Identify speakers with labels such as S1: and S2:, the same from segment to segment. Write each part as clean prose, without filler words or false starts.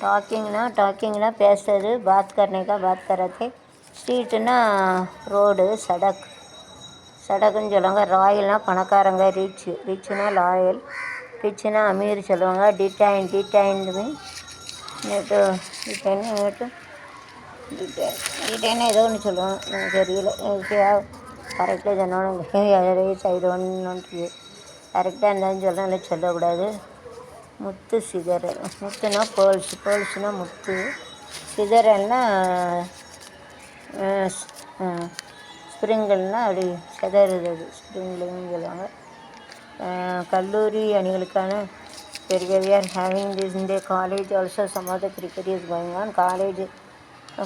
S1: Talking ना பேசுறது, बात करने का बात कर रहे थे. ஸ்ட்ரீட்னா ரோடு, சடக்குன்னு சொல்லுவாங்க. ராயல்னா பணக்காரங்க, ரிச்னா லாயல், ரிச்னா அமீர் சொல்லுவாங்க. டிடைன்டு மீன் நேற்று டிடைன் ஏதோ ஒன்று சொல்லுவாங்க, எனக்கு தெரியல. கரெக்டாக சொன்னாலும் சைடு ஒன்று கரெக்டாக இருந்தாலும் சொல்லலாம், சொல்லக்கூடாது. முத்து சிதறல், முத்துனா பேர்ல்ஸ்னா முத்து, சிதறல்னா ஸ்ப்ரிங்கிள்னா அப்படி சிதறுறது, ஸ்ப்ரிங்கிள்னு சொல்லுவாங்க. கல்லூரி அணிகளுக்கான we are having this in the college also. Some of the cricket is going on. College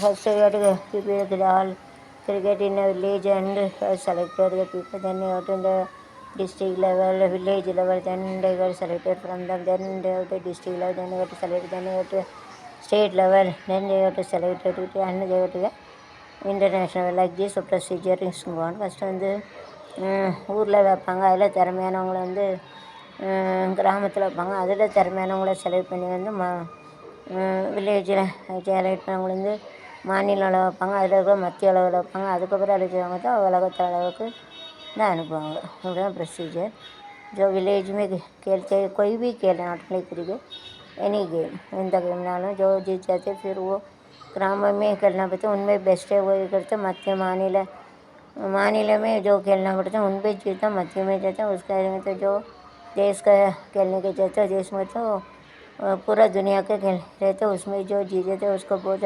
S1: first we have to prepare the all cricket in a village and selected the people. Then you have to the district level, village level. Then they got selected from them. Then they have to district level. Then you have to select. Then you have to state level. Then they have to select it and they have to international. Like this procedure is gone. First வந்து ஊரில் வைப்பாங்க, அதில் திறமையானவங்களை வந்து கிராமத்தில் வைப்பாங்க, அதில் திறமையானவங்கள select பண்ணி வந்து வில்லேஜில் செலக்ட் பண்ணவங்களை வந்து மாநில அளவு வைப்பாங்க, அதில் இருக்கிற மத்திய அளவில் வைப்பாங்க, அதுக்கப்புறம் அழைச்சவங்க தான் உலகத்து அளவுக்கு தான் அனுப்புவாங்க. இதுதான் ப்ரொசீஜர். जो विलेज में खेलते कोई भी खेल, not like cricket, any game, எந்த கேம்னாலும் जो जीत जाते फिर वो ग्राम में खेलना पड़ता है, उनमें बेस्ट है वही करते. मध्य मानिला में जो खेलना पड़ता है उनमें जीता, मध्य में जाता है. उसका में तो जो देश का खेलने के जाता है, देश में तो पूरा दुनिया के खेल रहते, उसमें जो जीते थे उसको बहुत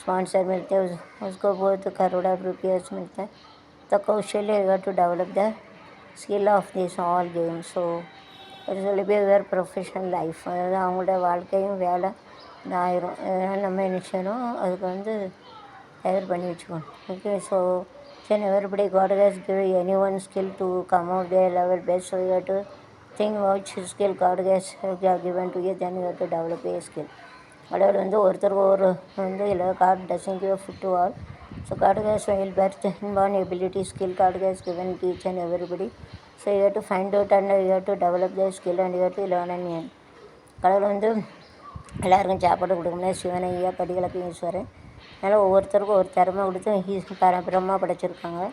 S1: स्पॉन्सर मिलते हैं, उसको बहुत करोड़ा रुपये मिलता है. तो कौशल्य you have to develop the skill of this all games. So it's will be your professional life. அதாவது அவங்களோட வாழ்க்கையும் வேலை ஆயிரும். அதனால் நம்ம என்ன செய்யணும், அதுக்கு வந்து தயார் பண்ணி வச்சுக்கணும். Okay. So everybody God has give any one skill to come out their level best. So you have to think watch skill God has given to you, then you have to develop a skill. கடவுள் வந்து ஒருத்தருக்கு ஒரு வந்து இல்லை, God doesn't give food to all. So God has well birth, inborn ability, skill God has given to each and everybody. So you have to find out and you have to develop the skill and you have to learn and learn. கடவுள் வந்து எல்லாருக்கும் சாப்பாடு கொடுக்கணும். சிவன் ஐயா, படிகளுக்கு ஈஸ்வரன். அதனால் ஒவ்வொருத்தருக்கும் ஒரு திறமை கொடுத்து பிரம்மா படைச்சிருக்காங்க.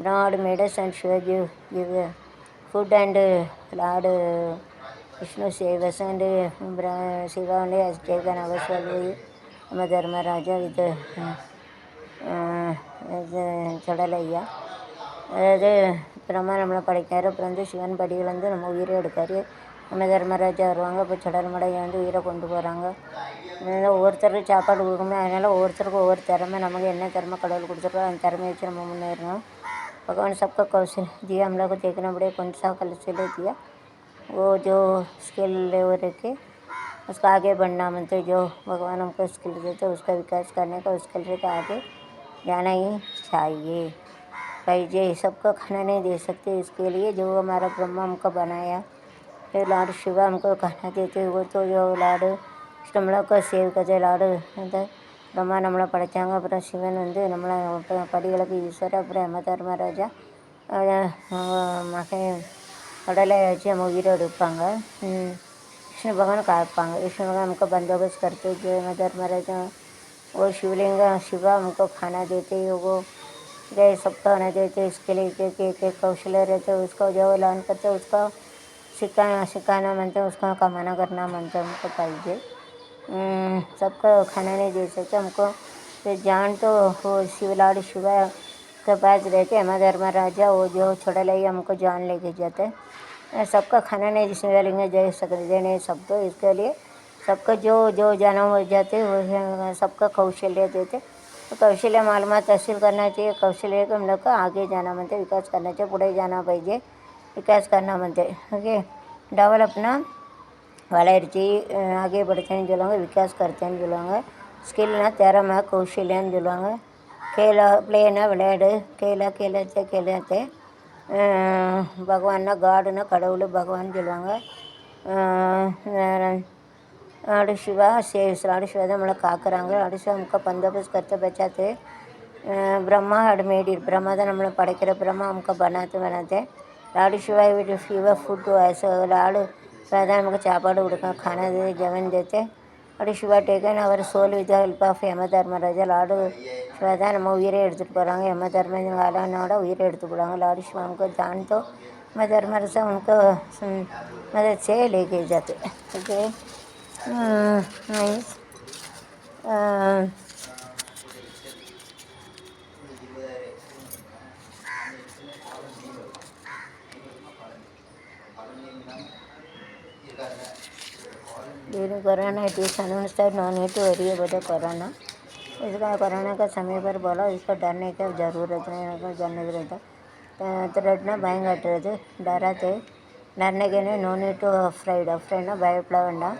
S1: Lord made us and Shiva give food and lord Vishnu saves and Shiva வந்து ஹஸ் டேக்கன் அவர் சொல்வி நம்ம தர்மராஜா இது சுடலையா. அதாவது பிரம்மா நம்மளை படைக்காரு, அப்புறம் வந்து சிவன் படிகள் வந்து நம்ம உயிரை எடுக்காரு, நம்ம தர்மராஜா வருவாங்க, இப்போ சுடல்மடையை வந்து உயிரை கொண்டு போகிறாங்க. அதனால் ஒவ்வொருத்தருக்கும் சாப்பாடு கொடுக்கணும். அதனால் ஒவ்வொருத்தருக்கும் ஒவ்வொரு திறமை, நமக்கு என்ன திறமை கடவுள் கொடுத்துருக்கோ அந்த திறமையை வச்சு நம்ம முன்னேறணும். भगवान सबका कौशल दिया, हम लोग को देखना पड़े कौन सा कौशल दिया, वो जो स्किल ले वो रखे उसका आगे बढ़ना मनते. जो भगवान हमको स्किल देते उसका विकास करने का, स्किल से आगे जाना ही चाहिए. भाई सबको खाना नहीं दे सकते, इसके लिए जो हमारा ब्रह्मा हमको बनाया, जो लॉर्ड शिवा हमको खाना देते, वो तो जो लॉर्ड நம்மளை சேவ் கதை லாடு அந்த பிரம்மா நம்மளை படைத்தாங்க. அப்புறம் சிவன் வந்து நம்மளை படிகளுக்கு ஈஸ்வரர், அப்புறம் யம தர்மராஜா மகன் கடலை வச்சு நம்ம உயிரை எடுப்பாங்க. विष्णु भगवान काटपाएंगे. विष्णु भगवान हमको बंदोबस्त करते, जो यम धर्मराजा वो शिवलिंग शिवा हमको खाना देते, वो गए सबको खाना देते. इसके लिए एक कौशल्य रहते, उसको जो लर्न करते उसको सिखाना मानते, उसको कमाना करना मानते. हमको पाइए सबको खाना नहीं दे सकते, हमको तो जान तो वो लॉर्ड शिवा के पास रहते. यम धर्मराजा वो जो छोटा लगे हमको जान लेके जाते. सबका खाना नहीं शिवलिंग दे सकते नहीं सबको, इसके लिए सबका जो जो जानवर हो जाते वो सबका कौशल्य देते. तो कौशल्य मालूमात हासिल करना चाहिए. कौशल्य को हम लोग को आगे जाना मानते, विकास करना चाहिए, पुढे जाना पाहिजे, विकास करना मानते. ओके. डेवलपना வளர்ச்சி ஆகே படித்தேன்னு சொல்லுவாங்க, விகாஸ் கருத்தேன்னு சொல்லுவாங்க. ஸ்கில்னா திறமை, கௌசல்யன்னு சொல்லுவாங்க. பிளேனா விளையாடு, கேளாத்தே பகவான்னா காடுனா கடவுள் பகவான் சொல்லுவாங்க. Lord Shiva saves, lord Shiva தான் நம்மளை காக்குறாங்க. லார்டு சிவா நமக்கு பந்தோபஸ்த் கருத்தை பச்சாத்து. ब्रह्मा मेड ब्रह्मा தான் நம்மளை படைக்கிற ब्रह्मा हमको बनाते. லார்டு சிவா ஃபீவர் ஃபுட் ऐसे லார்டு தான் நமக்கு சாப்பாடு கொடுக்க खाना दे जवन देते. Lord Shiva taken our soul with help of Yama Dharmaraja. Lord Shiva தான் நம்ம உயிரை எடுத்துகிட்டு போகிறாங்க. யம தர்மராஜனோட உயிரை எடுத்து போடுவாங்க. லார்டு शिवा हमको जान तो मैं धर्मराजा उनको मदद से लेके जाते. Okay nice. During corona it is announced that no need to worry about the corona. इसका कोरोना का समय पर बोला इसको डरने की ज़रूरत नहीं है. डरने की रहता डरना भय कटறது डरा थे डरने के नहीं no need to afraid afraid ना भयपड़ा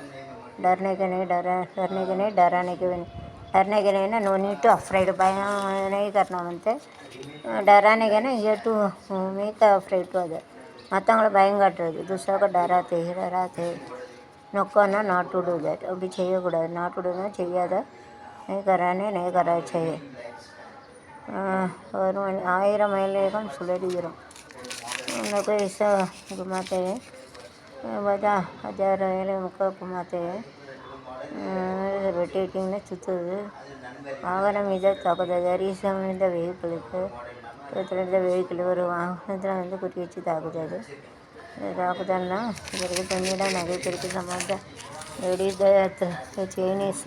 S1: डरने के नहीं डरने के नहीं डराने के नहीं डरने के नहीं ना नो नीड टू अफ्रेड भय नहीं करना बनते डराने के ना ये to make afraid to other மற்றவங்கள பயம் காட்டுறது दूसरा डराते நொக்கோன்னா நாட் டு டூ தட் அப்படி செய்யக்கூடாது. நாட் டு டூனா செய்யாத नहीं करा चाहिए. और 1000 மைலேகம் சுழலுகிறோம். हम लोग को ऐसा घुमाते हैं બધા 1000 மைல் முக்க घुमाते हैं. ரொட்டேட்டிங்னா சுற்றுது வாகனம் இதை தாக்குதல் ரீசம் இந்த வெஹிக்கிளுக்கு இந்த வெஹிக்கிள் ஒரு வாகனத்தில் வந்து குறி வச்சு தாக்குதல் தாக்குதல்னா இதற்கு பெண்ணிடம் நகைப்பிற்கு சமாளித்த ladies chain is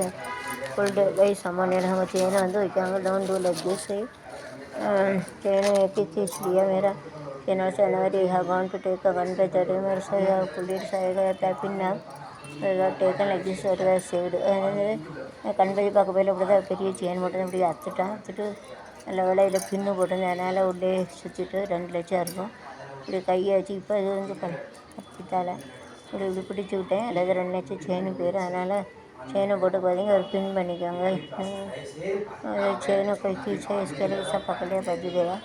S1: pulled by someone हम चेन வந்து வைக்காங்க. Don't do like this. Chain एक ही खींच लिया मेरा चेन से जनवरी have gone to take a gun by 30 minutes I have pulled it side tapping now I have taken like this what was saved. Ganpati பார்க்க போயில இப்படி தான் பெரிய செயின் போட்டு இப்படி அத்துட்டு நல்ல வேலையில் பின்னு போட்டு அதனால் உள்ளே சுற்றிட்டு 2 லட்சம் இருக்கும். இப்படி கையை வச்சு இப்போ இது வந்து கத்திட்டால் இப்படி பிடிச்சி விட்டேன். அல்லது 2 லட்சம் செயின் போயிடும். அதனால் செயினை போட்டு பார்த்தீங்க ஒரு பின் பண்ணிக்கோங்க. செயினை कोई खींचे इसके लिए सब पकड़े बच गया.